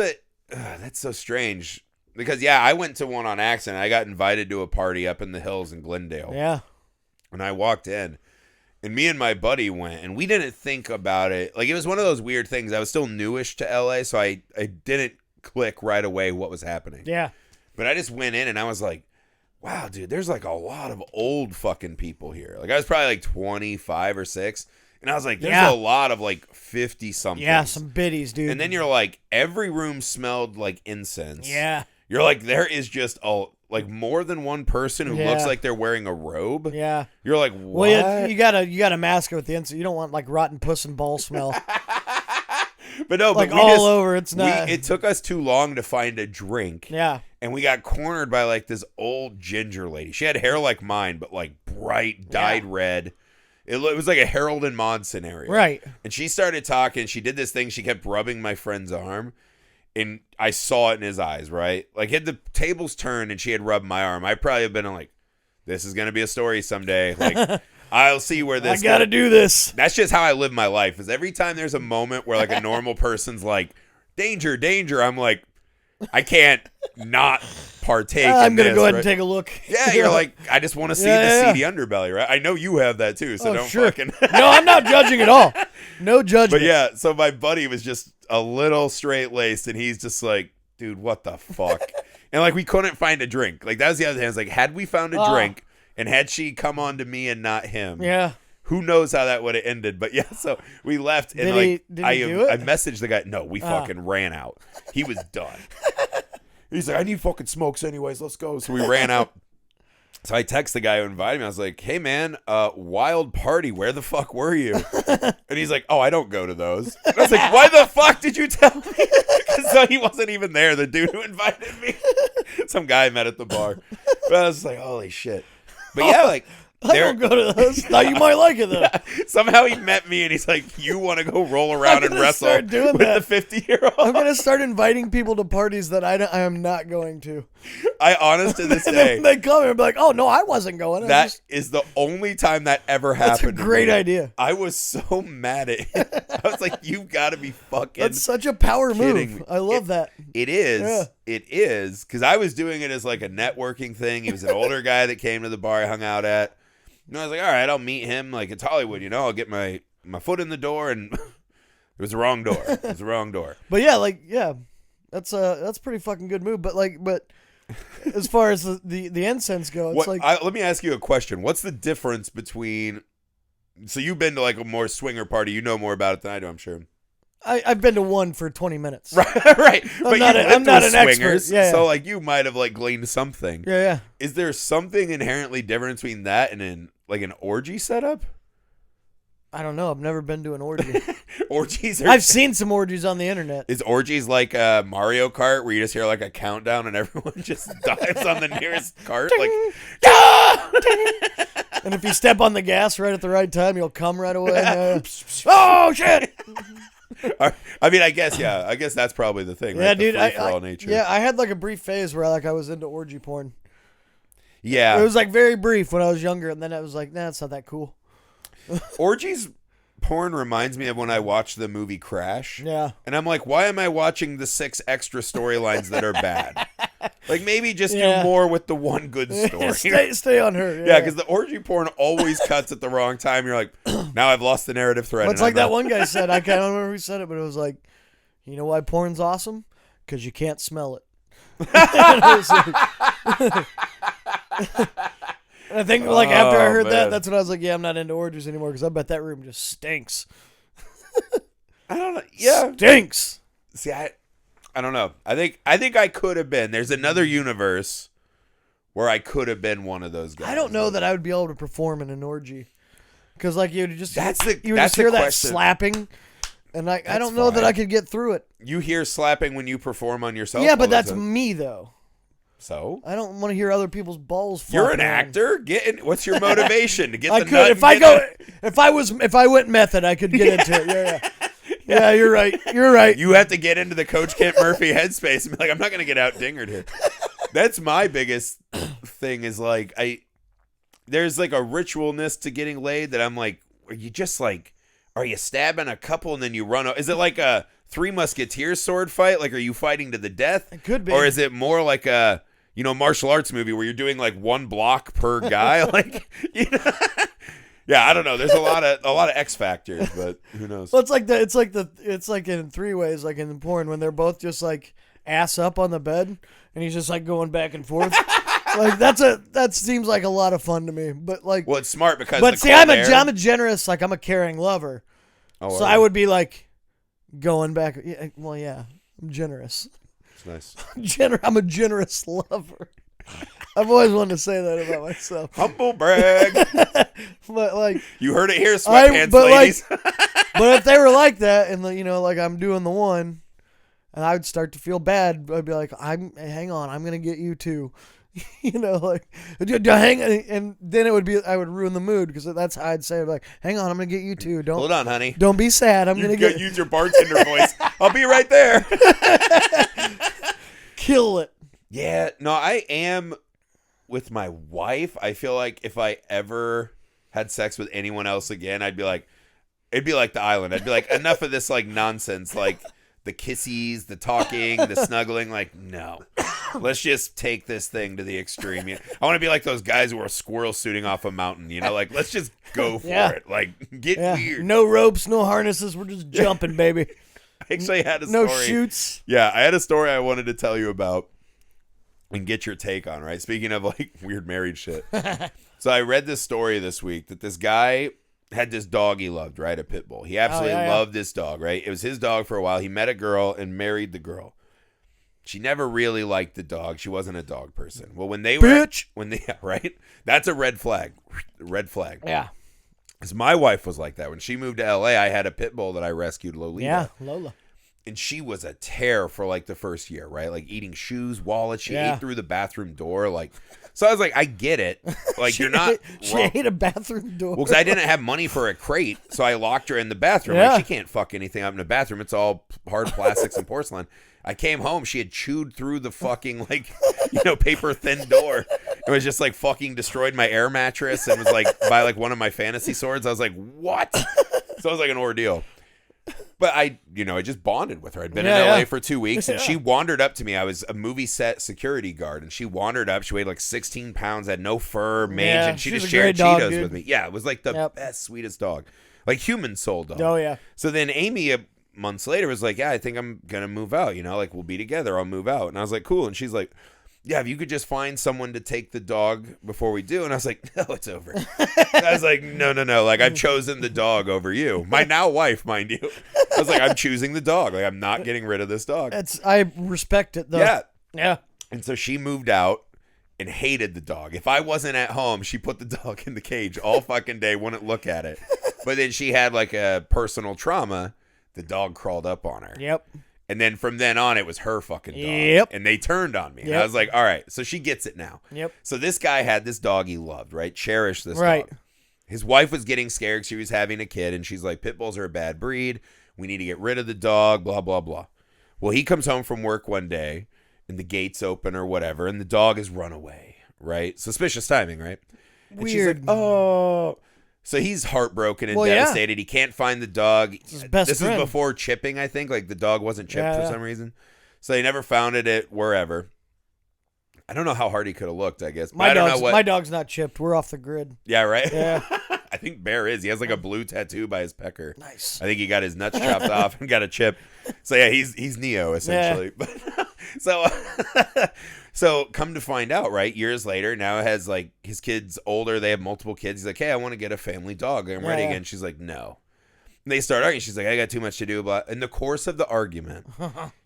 B: so strange because I went to one on accident. I got invited to a party up in the hills in Glendale,
A: Yeah.
B: and I walked in, and me and my buddy went, and we didn't think about it. Like it was one of those weird things. I was still newish to LA, so I didn't click right away what was happening.
A: Yeah.
B: But I just went in and I was like, wow, dude, there's like a lot of old fucking people here. Like I was probably like 25 or 6. And I was like, there's
A: Yeah.
B: a lot of like 50 something.
A: Yeah, some biddies, dude.
B: And then you're like, every room smelled like incense.
A: Yeah.
B: You're like, there is just like more than one person who looks like they're wearing a robe.
A: Yeah.
B: You're like, what?
A: Well, you gotta mask it with the insect. You don't want like rotten puss and ball smell.
B: But no,
A: like
B: but
A: all over. It's not.
B: It took us too long to find a drink.
A: Yeah.
B: And we got cornered by like this old ginger lady. She had hair like mine, but like bright, dyed red. It was like a Harold and Maude scenario.
A: Right.
B: And she started talking. She did this thing. She kept rubbing my friend's arm. And I saw it in his eyes, right? Like, had the tables turned and she had rubbed my arm, I'd probably have been like, this is going to be a story someday. Like, I'll see where this
A: I got to do this.
B: That's just how I live my life, is every time there's a moment where, like, a normal person's like, danger, danger, I'm like, I can't not partake
A: I'm
B: in
A: going to
B: this,
A: go ahead
B: right?
A: and take a look.
B: Yeah, you're like, I just want to see the seedy underbelly, right? I know you have that, too, so don't fucking...
A: No, I'm not judging at all. No judgment.
B: But yeah, so my buddy was just a little straight-laced, and he's just like, dude, what the fuck? And, like, we couldn't find a drink. Like, that was the other thing. I was like, had we found a drink, and had she come on to me and not him, who knows how that would have ended. But, yeah, so we left, and,
A: did he do it?
B: I messaged the guy. No, we fucking ran out. He was done. He's like, I need fucking smokes anyways. Let's go. So we ran out. So I text the guy who invited me. I was like, hey, man, wild party. Where the fuck were you? And he's like, oh, I don't go to those. And I was like, why the fuck did you tell me? So he wasn't even there, the dude who invited me. Some guy I met at the bar. But I was like, holy shit. But yeah, like,
A: I don't go to those. Thought you might like it, though.
B: Yeah, somehow he met me and he's like, you want to go roll around and wrestle with the 50-year-old?
A: I'm going to start inviting people to parties that I am not going to.
B: I honest to this day.
A: They come and be like, oh, no, I wasn't going.
B: That is the only time that ever happened.
A: That's a great idea.
B: I was so mad at him. I was like, you've got to be fucking
A: That's such a power move.
B: me.
A: I love that.
B: It is. Yeah. It is. Because I was doing it as like a networking thing. He was an older guy that came to the bar I hung out at. And I was like, all right, I'll meet him. Like, it's Hollywood, you know. I'll get my foot in the door. And it was the wrong door. It was the wrong door.
A: But yeah, like, yeah. That's a pretty fucking good move. But as far as the incense go, it's
B: let me ask you a question. What's the difference between... So you've been to like a more swinger party. You know more about it than I do, I'm sure.
A: I've been to one for 20 minutes.
B: Right.
A: I'm not an expert. Yeah.
B: So like you might have like gleaned something.
A: Yeah.
B: Is there something inherently different between that and an orgy setup?
A: I don't know. I've never been to an orgy.
B: Orgies are...
A: I've seen some orgies on the internet.
B: Is orgies like Mario Kart where you just hear like a countdown and everyone just dives on the nearest cart? Like,
A: and if you step on the gas right at the right time, you'll come right away. Oh, shit!
B: I mean, I guess that's probably the thing, right?
A: Yeah, dude.
B: Free-for-all nature.
A: Yeah, I had like a brief phase where I was into orgy porn.
B: Yeah.
A: It was like very brief when I was younger, and then I was like, nah, it's not that cool.
B: Orgies porn reminds me of when I watched the movie Crash.
A: Yeah.
B: And I'm like, why am I watching the 6 extra storylines that are bad? Like, maybe just do more with the one good story.
A: Stay on her.
B: Yeah, because the orgy porn always cuts at the wrong time. You're like, now I've lost the narrative thread.
A: It's like that one guy said. I can't remember who said it, but it was like, you know why porn's awesome? Because you can't smell it. I think after I heard that, that's when I was like, yeah, I'm not into orgies anymore because I bet that room just stinks.
B: I don't know. Yeah.
A: Stinks.
B: See, I don't know. I think I could have been. There's another universe where I could have been one of those guys.
A: I don't know that I would be able to perform in an orgy. Because like you would just hear
B: question.
A: that slapping, and I don't know that I could get through it.
B: You hear slapping when you perform on yourself?
A: Yeah, but that's me though.
B: So
A: I don't want to hear other people's balls.
B: You're an actor. What's your motivation to get
A: I
B: the
A: could
B: nut?
A: if I went method, I could get into it. Yeah, you're right. You're right.
B: You have to get into the Coach Kent Murphy headspace and be like, I'm not going to get out dingered here. That's my biggest thing is like there's like a ritualness to getting laid that I'm like, are you stabbing a couple and then you run? Is it like a Three Musketeers sword fight? Like, are you fighting to the death?
A: It could be.
B: Or is it more like a, martial arts movie where you're doing like one block per guy? Like, yeah, I don't know. There's a lot of X factors, but who knows?
A: Well, it's like in 3 ways, like in porn when they're both just like ass up on the bed and he's just like going back and forth. Like that seems like a lot of fun to me. But like,
B: well, it's smart because.
A: But see, I'm a generous, like I'm a caring lover, so I would be like going back. Yeah, well, yeah, I'm generous.
B: It's nice.
A: I'm a generous lover. I've always wanted to say that about myself.
B: Humble brag.
A: But like,
B: You heard it here, sweatpants ladies.
A: but if they were like that, and like I'm doing the one, and I would start to feel bad, I'd be like, hang on, I'm gonna get you too. Like, hang on, and then I would ruin the mood because that's how I'd say it, like, hang on, I'm gonna get you too.
B: Hold on, honey.
A: Don't be sad. I'm gonna
B: use your bartender voice. I'll be right there.
A: Kill it.
B: Yeah, no, I am with my wife. I feel like if I ever had sex with anyone else again, it'd be like The Island. I'd be like, enough of this like nonsense, like the kissies, the talking, the snuggling. Like, no, let's just take this thing to the extreme. I want to be like those guys who are squirrel shooting off a mountain. Like, let's just go for it. Like, get weird.
A: No ropes, no harnesses. We're just jumping, baby.
B: I actually had a story.
A: No shoots.
B: Yeah, I had a story I wanted to tell you about and get your take on, right? Speaking of like weird married shit. So I read this story this week that this guy had this dog he loved, right? A pit bull. He absolutely loved this dog, right? It was his dog for a while. He met a girl and married the girl. She never really liked the dog. She wasn't a dog person. Well, right? That's a red flag. Red flag.
A: Yeah.
B: Because my wife was like that. When she moved to LA, I had a pit bull that I rescued, Lolita.
A: Yeah, Lola.
B: And she was a tear for like the first year, right? Like eating shoes, wallets. She ate through the bathroom door. Like, so I was like, I get it. Like, you're not.
A: She ate a bathroom door.
B: Well, because I didn't have money for a crate, so I locked her in the bathroom.
A: Yeah.
B: Like, she can't fuck anything up in the bathroom. It's all hard plastics and porcelain. I came home. She had chewed through the fucking like, paper thin door. It was just like fucking destroyed my air mattress and was like by like one of my fantasy swords. I was like, what? So it was like an ordeal. But I just bonded with her. I'd been in LA for 2 weeks, and she wandered up to me. I was a movie set security guard, and she wandered up. She weighed like 16 pounds, had no fur, mange, and she just shared Cheetos with me. Yeah, it was like the best, sweetest dog. Like human soul dog.
A: Oh, yeah.
B: So then Amy, months later, was like, yeah, I think I'm going to move out. Like, we'll be together. I'll move out. And I was like, cool. And she's like, yeah, if you could just find someone to take the dog before we do. And I was like, no, it's over. I was like, no. Like, I've chosen the dog over you. My now wife, mind you. I was like, I'm choosing the dog. Like, I'm not getting rid of this dog.
A: I respect it, though. Yeah.
B: And so she moved out and hated the dog. If I wasn't at home, she put the dog in the cage all fucking day, wouldn't look at it. But then she had like a personal trauma. The dog crawled up on her.
A: Yep.
B: And then from then on, it was her fucking dog.
A: Yep.
B: And they turned on me. And I was like, all right. So she gets it now.
A: Yep.
B: So this guy had this dog he loved, right? Cherished this dog. His wife was getting scared because she was having a kid. And she's like, pit bulls are a bad breed. We need to get rid of the dog, blah, blah, blah. Well, he comes home from work one day and the gate's open or whatever. And the dog has run away, right? Suspicious timing, right? And
A: Weird.
B: she's like, oh. So he's heartbroken and devastated. He can't find the dog. This is before chipping, I think. Like the dog wasn't chipped for some reason. So they never found it at wherever. I don't know how hard he could have looked, I guess. But
A: My dog's not chipped. We're off the grid.
B: Yeah, right?
A: Yeah.
B: I think Bear is. He has like a blue tattoo by his pecker.
A: Nice.
B: I think he got his nuts chopped off and got a chip. So yeah, he's Neo essentially. Yeah. So come to find out, right? Years later, now has like his kids older. They have multiple kids. He's like, hey, I want to get a family dog. I'm ready again. She's like, no. And they start arguing. She's like, I got too much to do. Blah. In the course of the argument,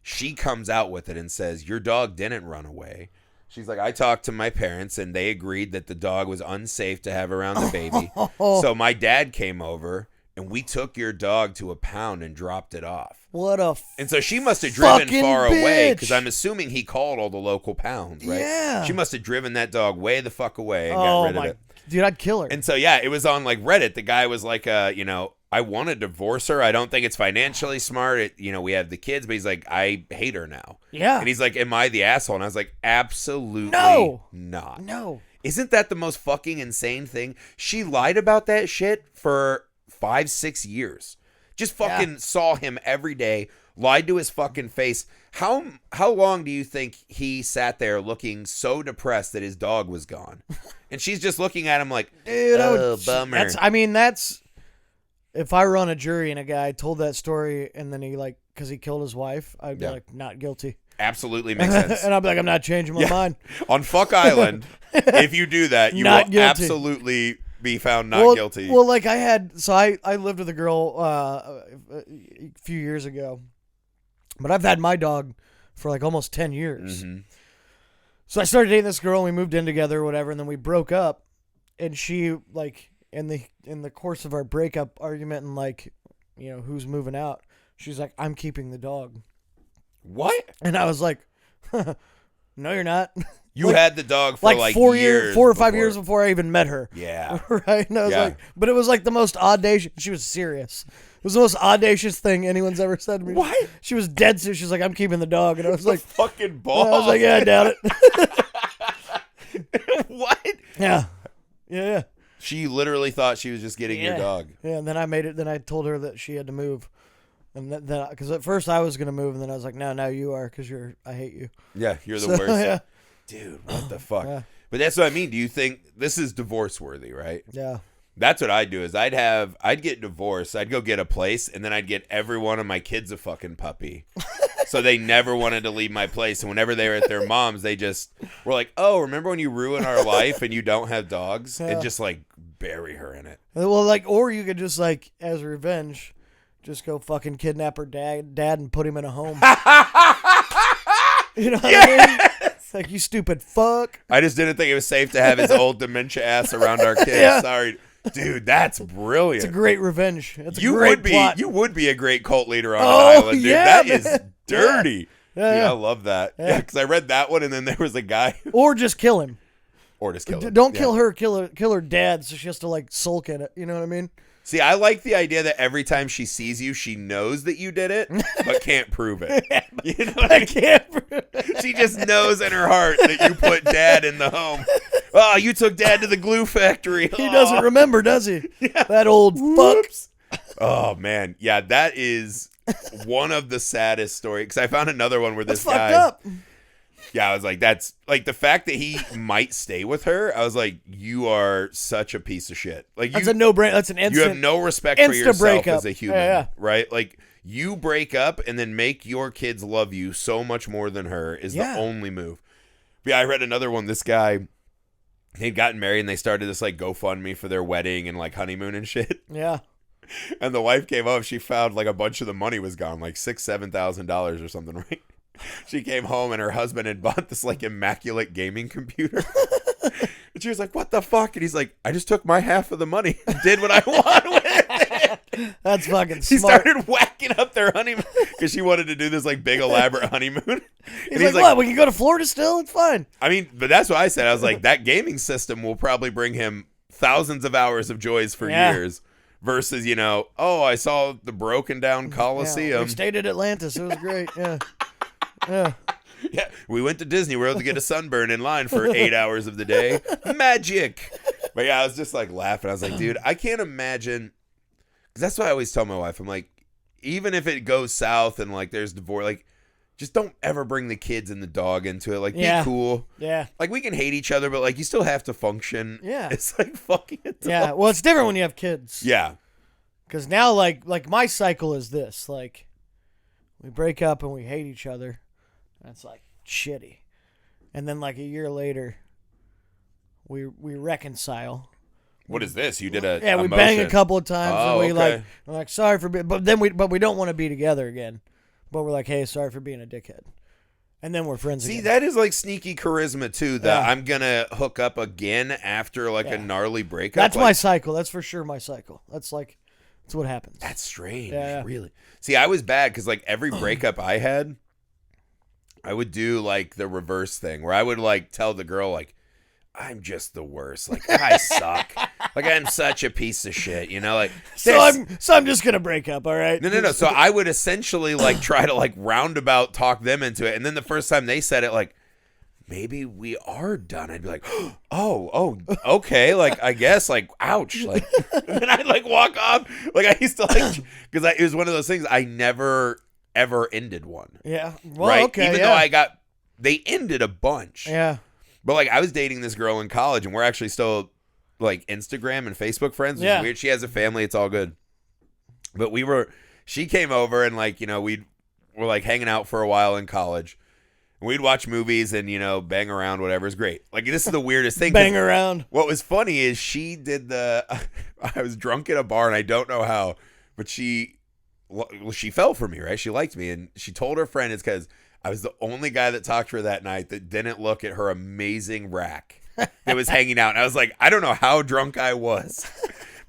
B: she comes out with it and says, your dog didn't run away. She's like, I talked to my parents and they agreed that the dog was unsafe to have around the baby. So my dad came over and we took your dog to a pound and dropped it off.
A: And
B: so she must have driven far away because I'm assuming he called all the local pounds, right?
A: Yeah.
B: She must have driven that dog way the fuck away and got rid of it.
A: Dude, I'd kill her.
B: And so, yeah, it was on like Reddit. The guy was like, I want to divorce her. I don't think it's financially smart. We have the kids, but he's like, I hate her now.
A: Yeah.
B: And he's like, am I the asshole? And I was like, absolutely not.
A: No.
B: Isn't that the most fucking insane thing? She lied about that shit for 5-6 years. Just fucking saw him every day, lied to his fucking face. How long do you think he sat there looking so depressed that his dog was gone? And she's just looking at him like, dude, bummer.
A: That's if I run a jury and a guy told that story and then he because he killed his wife, I'd be like, not guilty.
B: Absolutely makes sense.
A: And I'd be like, I'm not changing my mind.
B: On Fuck Island, if you do that, you will absolutely be found not guilty.
A: Well, like I lived with a girl a few years ago, but I've had my dog for like almost 10 years.
B: Mm-hmm.
A: So I started dating this girl, and we moved in together or whatever, and then we broke up. And she, like, in the course of our breakup argument and, like, you know, who's moving out, she's like, I'm keeping the dog.
B: What?
A: And I was like, no, you're not.
B: You had the dog for like
A: 4 or 5
B: before.
A: years before I even met her.
B: Yeah.
A: Right? And I was like, but it was like the most audacious. She was serious. It was the most audacious thing anyone's ever said to me.
B: What?
A: She was dead serious. She's like, I'm keeping the dog. And I was like,
B: fucking balls.
A: I was like, yeah, I doubt it.
B: What?
A: Yeah. Yeah.
B: She literally thought she was just getting your dog.
A: Yeah, and then I made it. Then I told her that she had to move. And then, because at first I was going to move, and then I was like, no, you are, because I hate you.
B: Yeah, you're the worst.
A: Yeah.
B: Dude, what the fuck?
A: Yeah.
B: But that's what I mean. Do you think this is divorce worthy, right?
A: Yeah.
B: That's what I'd do is I'd get divorced. I'd go get a place, and then I'd get every one of my kids a fucking puppy. So they never wanted to leave my place. And whenever they were at their mom's, they just were like, oh, remember when you ruined our life and you don't have dogs?
A: Yeah.
B: And just like bury her in it.
A: Well, like, or you could just, like, as revenge, just go fucking kidnap her dad and put him in a home. You know what I mean? It's like, you stupid fuck.
B: I just didn't think it was safe to have his old dementia ass around our kids.
A: Yeah.
B: Sorry. Dude, that's brilliant.
A: It's a great revenge. It's a
B: You
A: great
B: would be
A: plot.
B: you would be a great cult leader on an
A: Oh,
B: island, dude.
A: yeah,
B: That is
A: man.
B: dirty.
A: Yeah,
B: Dude,
A: yeah.
B: I love that.
A: Yeah.
B: Yeah, because I read that one, and then there was a guy,
A: Or just kill him.
B: or just kill him.
A: Don't
B: Yeah.
A: kill her. Kill her dad, so she has to, like, sulk in it. You know what I mean?
B: See, I like the idea that every time she sees you, she knows that you did it, but can't prove it. You know what I
A: I
B: mean?
A: can't.
B: She just knows in her heart that you put dad in the home. Oh, you took dad to the glue factory.
A: He doesn't remember, does he? That old fuck.
B: Oh, man. Yeah, that is one of the saddest stories. Because I found another one where
A: That's
B: this guy.
A: fucked up.
B: Yeah, I was like, that's like the fact that he might stay with her. I was like, you are such a piece of shit. Like,
A: That's a no-brainer. That's an instant.
B: you have no respect for
A: instant
B: yourself
A: breakup.
B: as a human,
A: Yeah.
B: right? Like, you break up and then make your kids love you so much more than her is
A: Yeah.
B: the only move. But yeah, I read another one. This guy, they'd gotten married and they started this like GoFundMe for their wedding and like honeymoon and shit.
A: Yeah.
B: And the wife came up, she found like a bunch of the money was gone, like $6,000-$7,000 or something, right? She came home and her husband had bought this like immaculate gaming computer. And she was like, what the fuck? And he's like, I just took my half of the money and did what I want with it.
A: That's fucking
B: He
A: smart.
B: started whacking up their honeymoon because she wanted to do this like big elaborate honeymoon. And
A: He's like, what? We can go to Florida still? It's fine.
B: I mean, but that's what I said. I was like, that gaming system will probably bring him thousands of hours of joys for
A: Yeah.
B: years versus, you know, oh, I saw the broken down
A: Yeah.
B: Coliseum.
A: We stayed at Atlantis. It was great. Yeah. Yeah.
B: Yeah, we went to Disney World to get a sunburn in line for 8 hours of the day. Magic. But yeah, I was just like laughing. I was like, dude, I can't imagine. Because that's what I always tell my wife. I'm like, even if it goes south and like there's divorce, like, just don't ever bring the kids and the dog into it. Like,
A: Yeah.
B: be cool.
A: Yeah.
B: Like, we can hate each other, but like, you still have to function.
A: Yeah.
B: It's like fucking a dog.
A: Yeah. Well, it's different when you have kids.
B: Yeah.
A: Because now, like my cycle is this. Like, we break up and we hate each other. That's like shitty. And then like a year later, we reconcile.
B: What is this? You did a
A: Yeah, we
B: motion.
A: bang a couple of times
B: Oh,
A: and we
B: okay.
A: we're like sorry for being, but we don't want to be together again. But we're like, hey, sorry for being a dickhead. And then we're friends
B: See,
A: again.
B: that is like sneaky charisma too. That
A: Yeah.
B: I'm gonna hook up again after like a gnarly breakup.
A: That's
B: like,
A: my cycle. That's for sure my cycle. That's what happens.
B: That's strange.
A: Yeah.
B: Really. See, I was bad because like every breakup I had, I would do like the reverse thing where I would like tell the girl like, I'm just the worst. Like I suck. Like I'm such a piece of shit. You know, like
A: So I'm just gonna break up. All right.
B: No. So I would essentially like try to like roundabout talk them into it, and then the first time they said it, like maybe we are done. I'd be like, oh, okay. Like I guess. Like ouch. Like and then I'd like walk off. Like I used to like because it was one of those things I never ever ended one.
A: Yeah. Well,
B: Right.
A: okay.
B: Even
A: yeah.
B: though they ended a bunch.
A: Yeah.
B: But like I was dating this girl in college, and we're actually still like Instagram and Facebook friends. Which
A: Yeah.
B: is weird. She has a family. It's all good. But she came over and like, you know, we're like hanging out for a while in college. And we'd watch movies and, you know, bang around, whatever. It's great. Like this is the weirdest thing.
A: Bang around.
B: What was funny is she did I was drunk at a bar and I don't know how, but she fell for me, right? She liked me and she told her friend it's because I was the only guy that talked to her that night that didn't look at her amazing rack that was hanging out. And I was like, I don't know how drunk I was,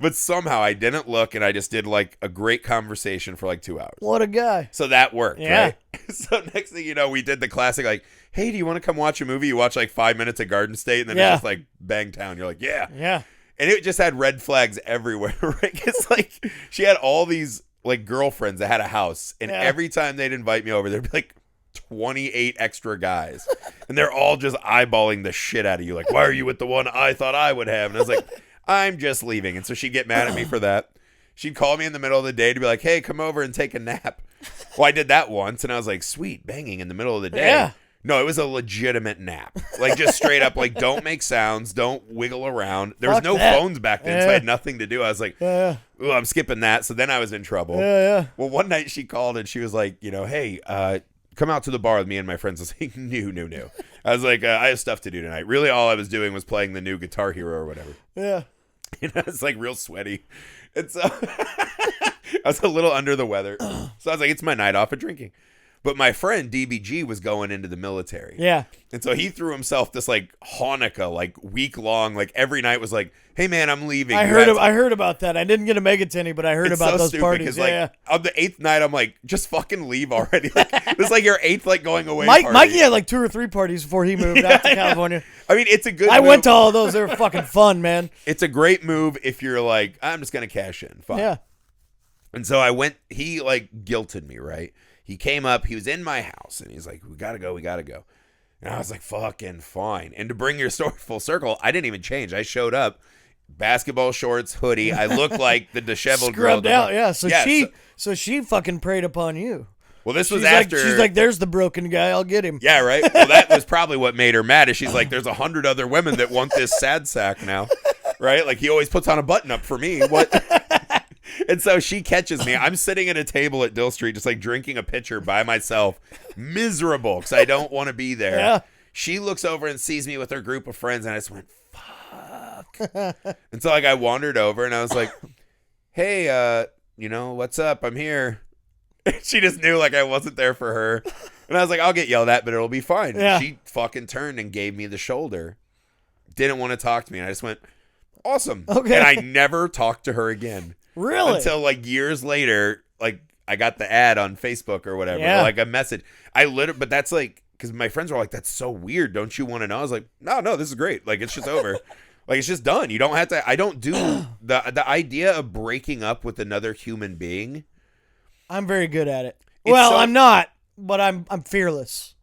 B: but somehow I didn't look, and I just did like a great conversation for like 2 hours.
A: What a guy.
B: So that worked,
A: Yeah.
B: right? So next thing you know, we did the classic, like, hey, do you want to come watch a movie? You watch like 5 minutes of Garden State, and then
A: Yeah.
B: it's just like Bangtown. You're like, yeah.
A: Yeah.
B: And it just had red flags everywhere, right? Because like she had all these like girlfriends that had a house, and
A: Yeah.
B: every time they'd invite me over, there'd be like 28 extra guys, and they're all just eyeballing the shit out of you. Like, why are you with the one I thought I would have? And I was like, I'm just leaving. And so she'd get mad at me for that. She'd call me in the middle of the day to be like, hey, come over and take a nap. Well, I did that once, and I was like, sweet, banging in the middle of the day.
A: Yeah.
B: No, it was a legitimate nap. Like, just straight up, like, don't make sounds, don't wiggle around. There was
A: Fuck
B: no
A: that.
B: phones back then, so I had nothing to do. I was like,
A: Yeah.
B: ooh, I'm skipping that. So then I was in trouble.
A: Yeah.
B: Well, one night she called, and she was like, you know, hey, come out to the bar with me and my friends. I was like, no. I was like, I have stuff to do tonight. Really, all I was doing was playing the new Guitar Hero or whatever.
A: Yeah.
B: And I was like real sweaty. And so I was a little under the weather. So I was like, it's my night off of drinking. But my friend DBG was going into the military.
A: Yeah.
B: And so he threw himself this like Hanukkah, like week long, like every night was like, hey man, I'm leaving.
A: I heard about that. I didn't get a Megatinny, but I heard
B: It's
A: about
B: so
A: those
B: stupid,
A: parties.
B: 'cause,
A: Yeah.
B: like, on the 8th night, I'm like, just fucking leave already. Like, this is like your 8th like going away
A: Mike,
B: party.
A: Mikey had like 2 or 3 parties before he moved out to California.
B: I mean, it's a good
A: I
B: move.
A: went to all of those. They were fucking fun, man.
B: It's a great move if you're like, I'm just going to cash in. Fine.
A: Yeah.
B: And so I went, he like guilted me, right? He came up, he was in my house, and he's like, we gotta go. And I was like, fucking fine. And to bring your story full circle, I didn't even change. I showed up, basketball shorts, hoodie. I looked like the disheveled girl.
A: Scrubbed out, yeah. So
B: Yeah,
A: so she fucking preyed upon you.
B: Well, this was
A: She's
B: after.
A: she's like, there's the broken guy. I'll get him.
B: Yeah, right? Well, that was probably what made her mad. Is she's like, there's 100 other women that want this sad sack now, right? Like, he always puts on a button up for me. What? And so she catches me. I'm sitting at a table at Dill Street, just like drinking a pitcher by myself, miserable because I don't want to be there.
A: Yeah.
B: She looks over and sees me with her group of friends, and I just went, fuck. And so like I wandered over, and I was like, hey, what's up? I'm here. She just knew like I wasn't there for her. And I was like, I'll get yelled at, but it'll be fine.
A: Yeah.
B: She fucking turned and gave me the shoulder. Didn't want to talk to me. And I just went, awesome.
A: Okay.
B: And I never talked to her again.
A: Really?
B: Until like years later, like I got the ad on Facebook or whatever.
A: Yeah.
B: Or, like a message. But that's like, because my friends were like, that's so weird. Don't you want to know? I was like, no, this is great. Like, it's just over. Like, it's just done. You don't have to. I don't do the idea of breaking up with another human being.
A: I'm very good at it.
B: It's
A: Well,
B: so-
A: I'm not, but I'm fearless.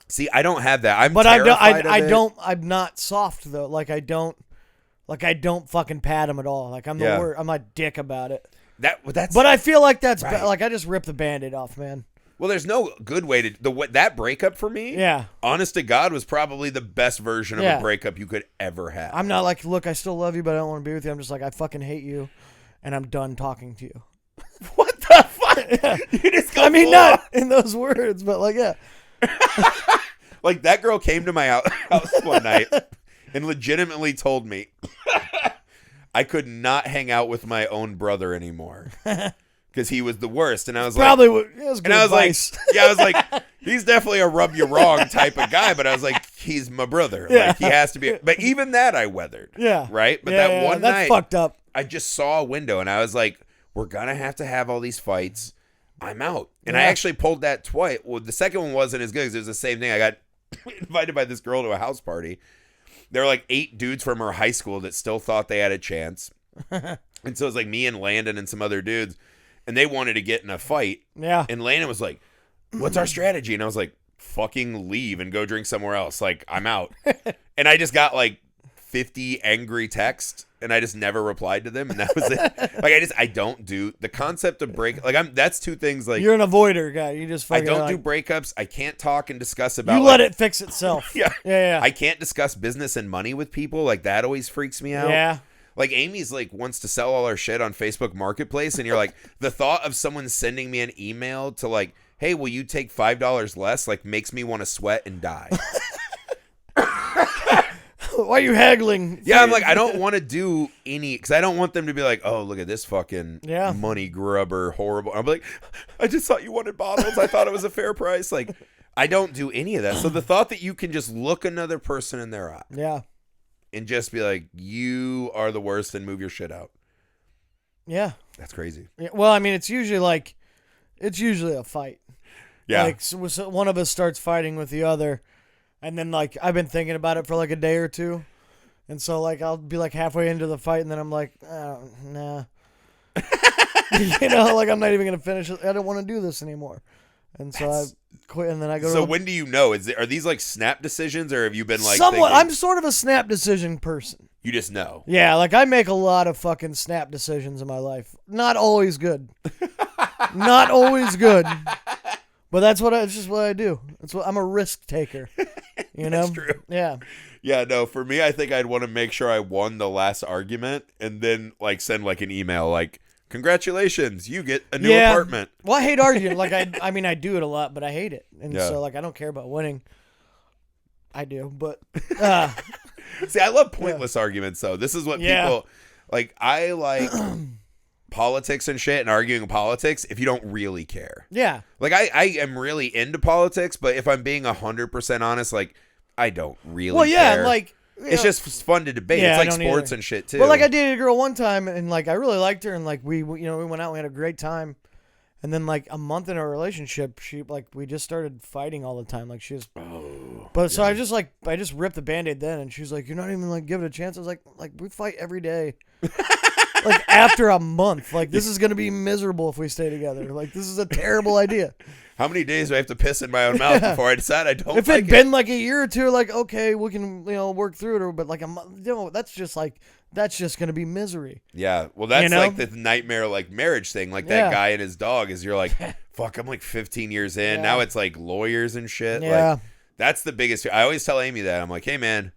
B: See, I don't have that. I'm
A: But
B: terrified
A: I
B: of it.
A: don't. I'm not soft though. Like I don't fucking pat him at all. Like I'm the
B: Yeah.
A: worst. I'm a dick about it.
B: That's.
A: But I feel like that's
B: Right.
A: like I just ripped the Band-Aid off, man.
B: Well, there's no good way to that breakup for me.
A: Yeah.
B: Honest to God, was probably the best version of
A: Yeah.
B: a breakup you could ever have.
A: I'm not like, look, I still love you, but I don't want to be with you. I'm just like, I fucking hate you, and I'm done talking to you.
B: What the fuck? You just go
A: I mean,
B: full
A: not in those words, but like, yeah.
B: Like, that girl came to my house one night and legitimately told me I could not hang out with my own brother anymore because he was the worst. And I was
A: Probably
B: like,
A: it was good
B: and I was
A: advice.
B: like, yeah, I was like, he's definitely a rub you wrong type of guy. But I was like, he's my brother.
A: Yeah.
B: Like, he has to be. But even that I weathered.
A: Yeah.
B: Right. But
A: Yeah,
B: that
A: yeah,
B: one
A: that's
B: night,
A: fucked up.
B: I just saw a window and I was like, we're going to have all these fights. I'm out. And I
A: Yeah.
B: actually pulled that twice. Well, the second one wasn't as good because it was the same thing. I got invited by this girl to a house party. There were like 8 dudes from her high school that still thought they had a chance. And so it was like me and Landon and some other dudes. And they wanted to get in a fight.
A: Yeah.
B: And Landon was like, what's our strategy? And I was like, fucking leave and go drink somewhere else. Like, I'm out. And I just got like 50 angry texts. And I just never replied to them, and that was it. Like I don't do the concept of break. Like that's 2 things. Like
A: You're an avoider guy. You just
B: I
A: fucking
B: don't
A: like,
B: do breakups. I can't talk and discuss about.
A: You let it fix itself.
B: Yeah,
A: Yeah.
B: I can't discuss business and money with people. Like that always freaks me out.
A: Yeah.
B: Like Amy's like wants to sell all our shit on Facebook Marketplace, and you're like the thought of someone sending me an email to like, hey, will you take $5 less? Like makes me want to sweat and die.
A: Why are you haggling?
B: Yeah, I'm like, I don't want to do any, because I don't want them to be like, oh, look at this fucking
A: Yeah.
B: money grubber, horrible. I'm like, I just thought you wanted bottles. I thought it was a fair price. Like, I don't do any of that. So the thought that you can just look another person in their eye.
A: Yeah.
B: And just be like, you are the worst and move your shit out.
A: Yeah.
B: That's crazy.
A: Yeah, well, I mean, it's usually a fight.
B: Yeah.
A: Like, so one of us starts fighting with the other, and then, like, I've been thinking about it for, like, a day or two. And so, like, I'll be, like, halfway into the fight, and then I'm like, oh, nah. You know, like, I'm not even going to finish it. I don't want to do this anymore. And so I quit, and then I go
B: So when do you know? Are these, like, snap decisions, or have you been, like,
A: somewhat?
B: thinking?
A: I'm sort of a snap decision person.
B: You just know.
A: Yeah, like, I make a lot of fucking snap decisions in my life. Not always good. Not always good. But it's just what I do. I'm a risk taker. You know?
B: That's true.
A: Yeah.
B: Yeah, no, for me, I think I'd want to make sure I won the last argument and then, like, send, like, an email, like, congratulations, you get a new apartment.
A: Well, I hate arguing. Like, I mean, I do it a lot, but I hate it. And so, like, I don't care about winning. I do, but...
B: See, I love pointless arguments, though. This is what people... Like, I like... politics and shit and arguing politics if you don't really care.
A: Yeah.
B: Like, I am really into politics, but if I'm being 100% honest, like, I don't really care.
A: Like...
B: It's just fun to debate.
A: Yeah,
B: it's like sports and shit, too.
A: Well, like, I dated a girl one time, and, like, I really liked her, and, like, we went out and we had a great time. And then, like, a month in our relationship, we just started fighting all the time. Like, she was... Oh. But so I just ripped the Band-Aid then, and she was like, you're not even, like, give it a chance. I was like, we fight every day. Like, after a month. Like, this is going to be miserable if we stay together. Like, this is a terrible idea.
B: How many days do I have to piss in my own mouth before I decide I don't
A: If
B: like
A: it'd been, like, a year or two, like, okay, we can, work through it. But, like, a month, that's just going to be misery.
B: Yeah. Well, that's like the nightmare, like, marriage thing. Like, that guy and his dog is you're like, fuck, I'm like 15 years in. Now it's like lawyers and shit.
A: Yeah.
B: Like, that's the biggest. I always tell Amy that. I'm like, hey, man,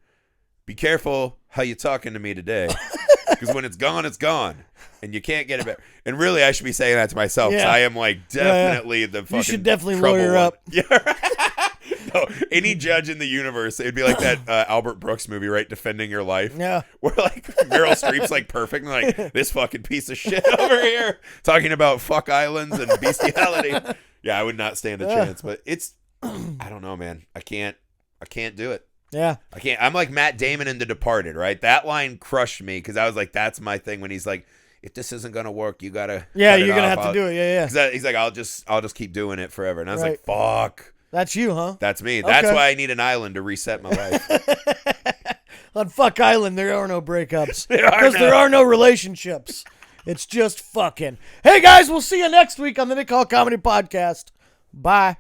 B: be careful how you talking to me today. Because when it's gone, it's gone. And you can't get it back. And really, I should be saying that to myself. Because I am, like, definitely the fucking
A: You should definitely
B: trouble
A: lawyer
B: one.
A: up.
B: Yeah. No, any judge in the universe, it'd be like that Albert Brooks movie, right? Defending Your Life.
A: Yeah.
B: Where, like, Meryl Streep's, like, perfect. And, like, this fucking piece of shit over here talking about fuck islands and bestiality. Yeah, I would not stand a chance. But it's, I don't know, man. I can't do it.
A: Yeah.
B: I can't. I'm like Matt Damon in The Departed, right? That line crushed me because I was like, that's my thing when he's like, if this isn't going to work, you got to.
A: Yeah, you're going to have to do it. Yeah, yeah.
B: He's like, I'll just keep doing it forever. And I was
A: Right.
B: like, fuck.
A: That's you, huh?
B: That's me. That's why I need an island to reset my life.
A: On Fuck Island, there are no breakups.
B: There
A: are no relationships. It's just fucking. Hey, guys, we'll see you next week on the Nick Hall Comedy Podcast. Bye.